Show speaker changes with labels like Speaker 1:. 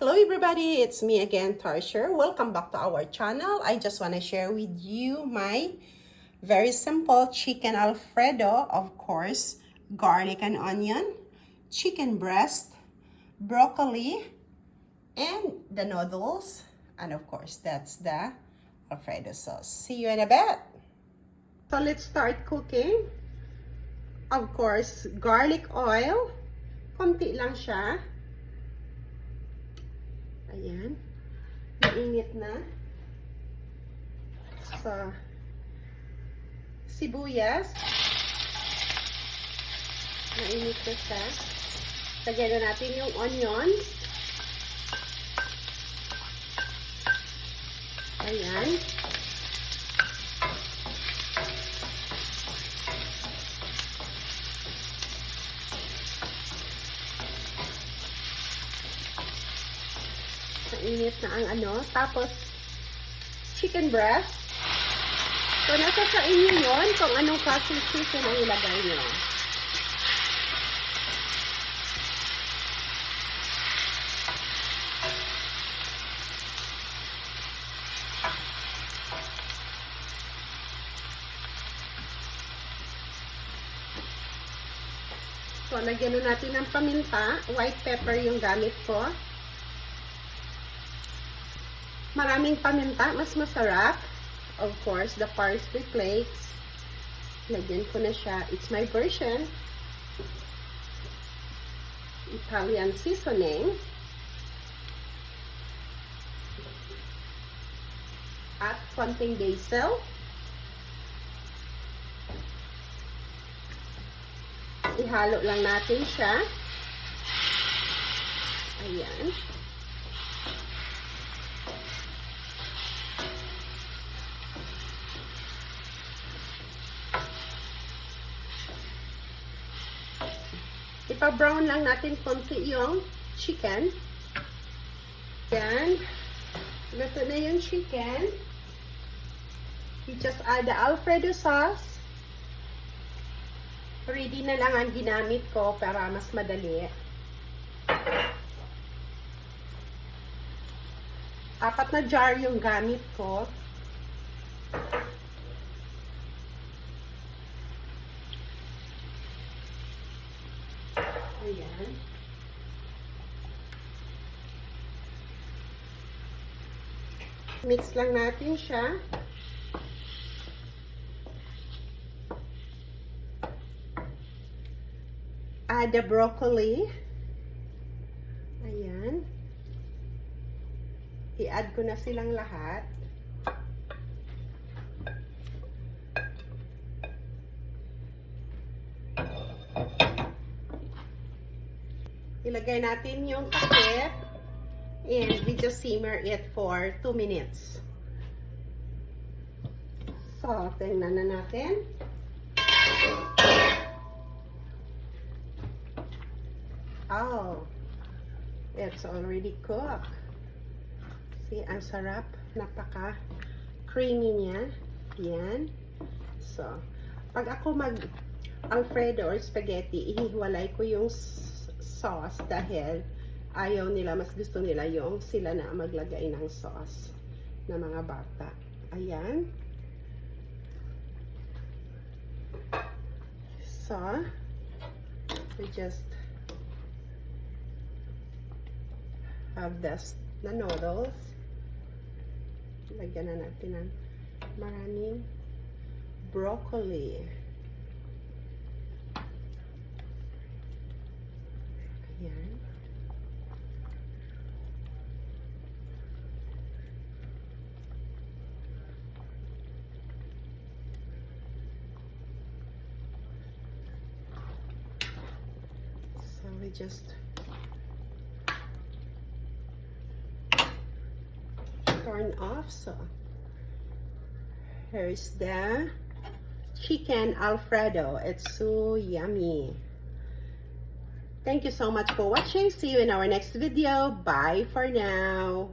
Speaker 1: Hello everybody, it's me again, Tarsher. Welcome back to our channel. I just want to share with you my very simple chicken Alfredo. Of course, garlic and onion, chicken breast, broccoli, and the noodles. And of course, that's the Alfredo sauce. See you in a bit. So let's start cooking. Of course, garlic oil. Konti lang siya. Ayan. Mainit na. So, sibuyas. Mainit na siya. Lagyan na natin yung onions. Ayan. Mainit na ang ano. Tapos, chicken breast. So, nasa sa inyo yun kung anong klaseng chicken ang ilagay nyo. So, lagyan na natin ng paminta. White pepper yung gamit ko. Maraming paminta, mas masarap. Of course, the parsley flakes. Lagyan ko na siya. It's my version. Italian seasoning. At konting basil. Ihalo lang natin siya. Ayan. Ipa-brown lang natin konti yung chicken. Yan. Luto na yung chicken. We just add the Alfredo sauce. Ready na lang ang ginamit ko para mas madali. 4 na jar yung gamit ko. Ayan. Mix lang natin siya. Add the broccoli. Ayan. I-add ko na silang lahat. Ilagay natin yung takip and we just simmer it for 2 minutes. So, tingnan na natin. Oh, it's already cooked. See, ang sarap. Napaka-creamy niya. Yan. So, pag ako mag-Alfredo or spaghetti, ihiwalay ko yung sauce dahil ayaw nila, mas gusto nila yung sila na maglagay ng sauce na mga bata. Ayan. So, we just have this, the noodles. Lagyan na natin ng maraming broccoli. Ayan. So we just turn off. So here's the chicken Alfredo. It's so yummy. Thank you so much for watching. See you in our next video. Bye for now.